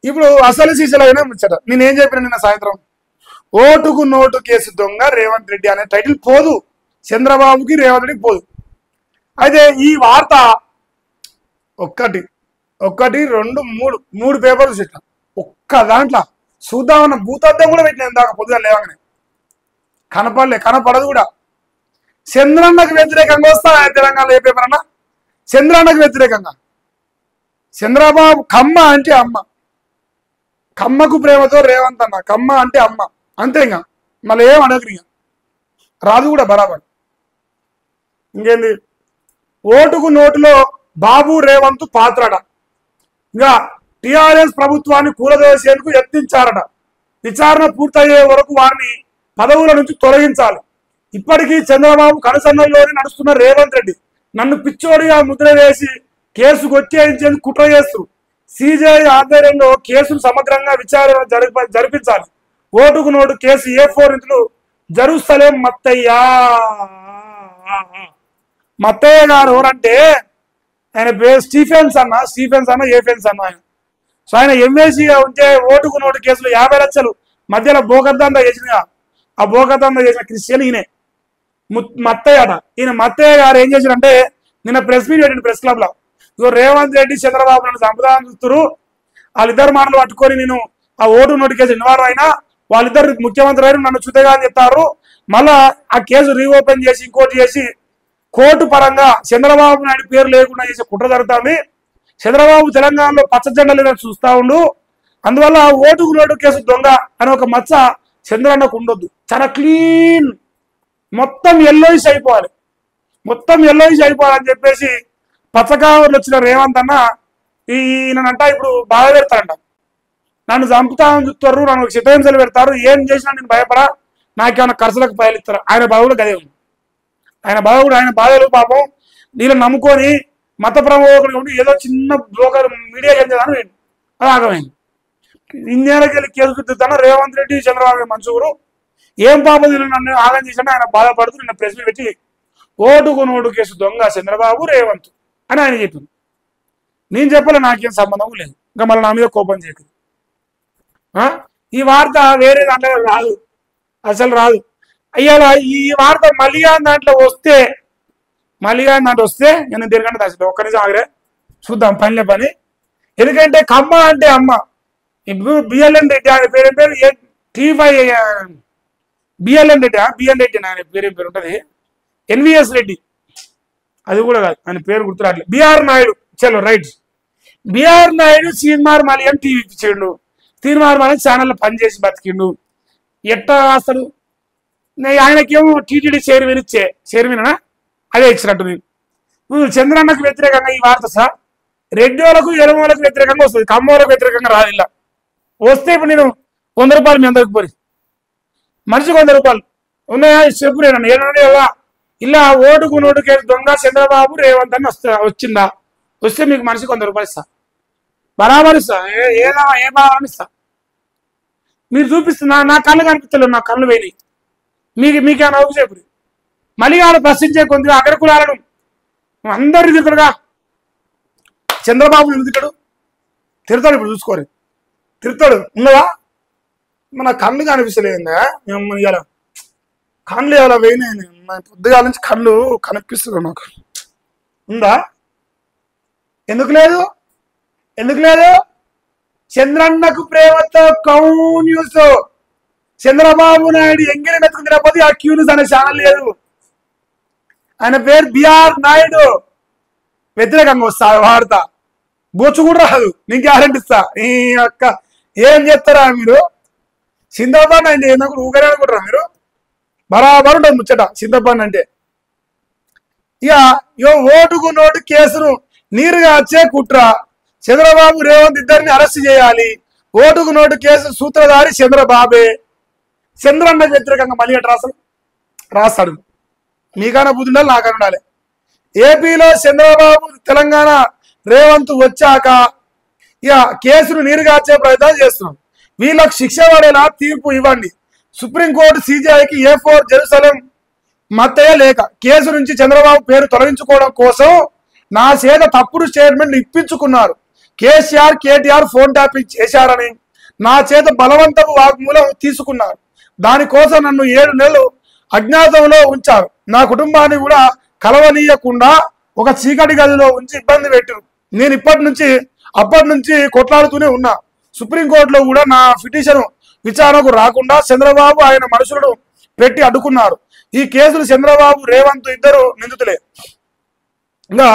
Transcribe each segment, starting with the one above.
ఇప్పుడు అసలు సీసలైనా ముచ్చట నేనేం చెప్పిన నిన్న సాయంత్రం, ఓటుకు నోటు కేసు దొంగ రేవంత్ రెడ్డి అనే టైటిల్ పోదు, చంద్రబాబుకి రేవంత్ రెడ్డికి పోదు. అయితే ఈ వార్త ఒకటి రెండు మూడు పేపర్లు పెట్టిన, ఒక్క దాంట్లో చూద్దామన్న భూతద్దం కూడా పెట్టిన ఇందాక పొద్దుగా లేవగానే, కనపడదు కూడా. చంద్రన్నకు వ్యతిరేకంగా వస్తా తెలంగాణలో ఏ పేపర్ అన్నా, చంద్రన్నకు వ్యతిరేకంగా. చంద్రబాబు కమ్మ అంటే అమ్మ, కమ్మకు ప్రేమతో రేవంత్ అన్న, కమ్మ అంటే అమ్మ అంతే. ఇంకా మళ్ళీ ఏం అడగరు, ఇంకా రాదు కూడా బరాబర్. ఇంకేంది, ఓటుకు నోటులో బాబు రేవంత్ పాత్రట. ఇంకా టిఆర్ఎస్ ప్రభుత్వాన్ని కూలదోసేందుకు యత్నించారట. విచారణ పూర్తయ్యే వరకు వారిని పదవుల నుంచి తొలగించాలి. ఇప్పటికీ చంద్రబాబు కనుసన్నల్లోనే నడుస్తున్న రేవంత్ రెడ్డి నన్ను పిచ్చోడిగా ముద్ర వేసి కేసు కొట్టేయించేందుకు కుట్ర చేస్తూ సిజేఐ ఆధ్వర్యంలో కేసును సమగ్రంగా విచారణ జరిపించాలి. ఓటుకు నోటు కేసు A4 ఇంట్లో జెరూసలేం మత్తయ్య గారు ఎవరంటే ఆయన పేరు స్టీఫెన్స్ అన్న ఏఫెన్స్ అన్న. ఆయన సో ఆయన ఎంఏసీగా ఉంటే ఓటుకు నోటు కేసులు 50 లక్షలు మధ్యలో బోగద్దందా చేసిన, ఆ బోగద్దందా చేసిన క్రిస్టియన్ ఈయనే మత్తయ్య అట. ఈయన మత్తయ్య గారు ఏం చేశారంటే నిన్న ప్రెస్ మీట్ పెట్టింది ప్రెస్ క్లబ్ లో. ఇదో రేవంత్ రెడ్డి చంద్రబాబు నన్ను సంప్రదాయం చూస్తారు, వాళ్ళిద్దరు మాటలు పట్టుకొని నేను ఆ ఓటు నోటు కేసు ఇన్వాల్వ్ అయినా, వాళ్ళిద్దరు ముఖ్యమంత్రి అయినా నన్ను చుట్టగా అని చెప్తారు. మళ్ళా ఆ కేసు రీఓపెన్ చేసి ఇంకోటి చేసి కోర్టు పరంగా చంద్రబాబు నాయుడు పేరు లేకుండా చేసే కుట్ర జరుగుతుంది. చంద్రబాబు తెలంగాణలో పచ్చ జెండాలు చూస్తా ఉండు, అందువల్ల ఓటుకు నోటు కేసు దొంగ అని ఒక మచ్చ చంద్రన్నకు ఉండొద్దు. చాలా క్లీన్, మొత్తం ఎల్లోయిష్ అయిపోవాలని చెప్పేసి పచ్చకావర్లు వచ్చిన రేవంత్ అన్న ఈయనంట ఇప్పుడు బాధ పెడతారంట. నన్ను చంపుతామని చూస్తారు, నన్ను చిత్రహింసలు పెడతారు, ఏం చేసినా నేను భయపడా, నాకేమైనా ఖర్చులకు పయలు ఇస్తారు. ఆయన బాధలు గదే ఉంది. ఆయన బాధలు పాపం వీళ్ళని నమ్ముకొని మత ప్రముఖులు ఉండి ఏదో చిన్న బ్రోకర్ మీడియా చేద్దామని అది ఆగమైంది. ఇండియాలోకి వెళ్ళి కేసు గుర్తుతాను రేవంత్ రెడ్డి చంద్రబాబు మంచూరు ఏం పాపం నన్ను ఆగం చేశాను. ఆయన బాధపడుతూ నిన్న ప్రెస్ మీట్ పెట్టి ఓటుకు నోటు కేసు దొంగ చంద్రబాబు రేవంత్ అని ఆయన చెప్పింది. నేను చెప్పలే, నాకేం సంబంధం లేదు. ఇంకా మళ్ళీ నా మీద కోపం చేయకు. ఈ వార్త వేరే దాంట్లో రాదు, అసలు రాదు. అయ్యాలా ఈ వార్త మలియాన్ దాంట్లో వస్తే నేను దీనికంటే దాచి ఒక్క నిమిషం ఆగరే చూద్దాం పని. ఎందుకంటే కమ్మ అంటే అమ్మ. ఇప్పుడు బిఎల్ఎన్ రెడ్డి ఆయన పేరు T5 బిఎల్ఎన్ రెడ్డి ఆయన పేరు ఉంటుంది, NVS రెడ్డి అది కూడా కాదు, ఆయన పేరు గుర్తురాట్లేదు. బిఆర్ నాయుడు చలో రైట్. బిఆర్ నాయుడు సీన్మార్ మలియన్ టీవీ ఇచ్చిండు, సీన్మార్ మలియన్ ఛానల్లో పనిచేసి బతికిండు. ఎట్లా రాస్తాడు? ఆయనకేమో టీటీడీ చైర్మన్ అదే ఇచ్చినట్టు. చంద్రన్నకు వ్యతిరేకంగా ఈ వార్త సార్ రెడ్డి వాళ్ళకు ఎరుమలకు వ్యతిరేకంగా వస్తుంది, కమ్మ వాళ్ళకు వ్యతిరేకంగా రాదు. ఇలా వస్తే ఇప్పుడు నేను 100 రూపాయలు మీ అందరికి పోయి మనిషికి 100 రూపాయలు ఉన్నాయా చెప్పు. నేను ఏమన్నా ఇలా ఓటుకు నోటు కేసు దొంగ చంద్రబాబు రేవంత్ అని వచ్చిందా, వస్తే మీకు మనిషికి 100 రూపాయలు ఇస్తా, బరాబర్ ఇస్తా, ఏ బరాబర్ ఇస్తా. మీరు చూపిస్తున్నా, నా కళ్ళు కనిపిస్తలేవు, నా కళ్ళు పోయినాయి. మీకేమైనా అవసరం మళ్ళీ వాళ్ళు ప్రశ్నించే కొద్దిగా అగ్రకులాలను అందరు తిరుగుతాడుగా. చంద్రబాబు ఎందుకు తిడతాడు? ఇప్పుడు చూసుకోరు, తిడతాడు. ఉన్నదా మన కళ్ళు కనిపిస్తలేదా? ఇవాళ కళ్ళు ఇవాళ పోయినాయి, పొద్దుగాల నుంచి కళ్ళు కనిపిస్తుంది నాకు. ఉందా? ఎందుకు లేదు? చంద్రన్నకు ప్రేమతో కౌ న్యూస్, చంద్రబాబు నాయుడు ఎంగిలి మెతుకు తినకపోతే ఆ క్యూ న్యూస్ అనే ఛానల్ లేదు. ఆయన పేరు బిఆర్ నాయుడు. వ్యతిరేకంగా వస్తా వార్త బొచ్చు కూడా రాదు, నేను గ్యారెంటీ ఇస్తా. ఈ అక్క ఏం చెప్తారా మీరు? సింధపన్ అంటే ఏందప్పుడు ఊగరే అనుకుంటారా మీరు? బరాబర్ ఉంటుంది ముచ్చట సింధపన్ అంటే. ఇక ఓటుకు నోటు కేసును నీరుగా వచ్చే కుట్ర, చంద్రబాబు రేవంత్ ఇద్దరిని అరెస్ట్ చేయాలి. ఓటుకు నోటు కేసు సూత్రధారి చంద్రబాబే. చంద్రన్నకు వ్యతిరేకంగా మళ్ళీ రాస్తాడు. మీకైనా బుద్ధి ఉండాలి, నాకైనా ఉండాలి. ఏపీలో చంద్రబాబు తెలంగాణ రేవంత్ వచ్చాక ఇక కేసును నీరుగార్చే ప్రయత్నాలు చేస్తున్నాం. వీళ్ళకు శిక్ష పడేలా తీర్పు ఇవ్వండి. సుప్రీంకోర్టు సిజేఐకి A4 జెరూసలేం మత్తయ్య లేక కేసు నుంచి చంద్రబాబు పేరు తొలగించుకోవడం కోసం నా చేత తప్పుడు స్టేట్మెంట్ ఇప్పించుకున్నారు. కేసీఆర్ కేటీఆర్ ఫోన్ ట్యాపింగ్ చేశారని నా చేత బలవంతపు వాగ్మూలం తీసుకున్నారు. దానికోసం నన్ను 7 నెలలు అజ్ఞాతంలో ఉంచారు. నా కుటుంబాన్ని కూడా కలవనీయకుండా ఒక చీకటి గదిలో ఉంచి ఇబ్బంది పెట్టారు. నేను అప్పటి నుంచి కొట్లాడుతూనే ఉన్నా. సుప్రీంకోర్టులో కూడా నా పిటిషన్ విచారణకు రాకుండా చంద్రబాబు ఆయన మనుషులను పెట్టి అడ్డుకున్నారు. ఈ కేసులు చంద్రబాబు రేవంత్ ఇద్దరు నిందితులే. ఇంకా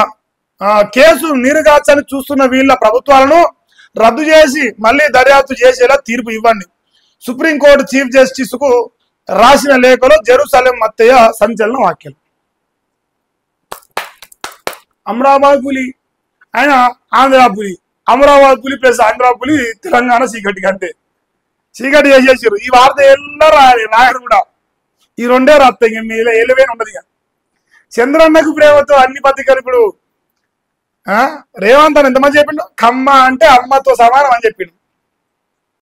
కేసు నీరుగార్చని చూస్తున్న వీళ్ళ ప్రభుత్వాలను రద్దు చేసి మళ్ళీ దర్యాప్తు చేసేలా తీర్పు ఇవ్వండి. సుప్రీంకోర్టు చీఫ్ జస్టిస్ కు రాసిన లేఖలో జెరూసలేం మత్తయ్య సంచలన వ్యాఖ్యలు. అమరాబాద్ పులి ఆయన ఆంధ్ర పులి, అమరాబాద్ పులి ప్లస్ ఆంధ్ర పులి తెలంగాణ చీకటి అంతే. చీకటి చేసేసారు. ఈ వార్త ఎలా రాయరు కూడా, ఈ రెండే రాస్తాయి. ఎలివేన్ ఉండదు. ఇక చంద్రన్నకు ప్రేమతో అన్ని పత్రికలు ఇప్పుడు రేవంత్ అని ఎంతమంది చెప్పిండు, కమ్మ అంటే అమ్మతో సమానం అని చెప్పిండు.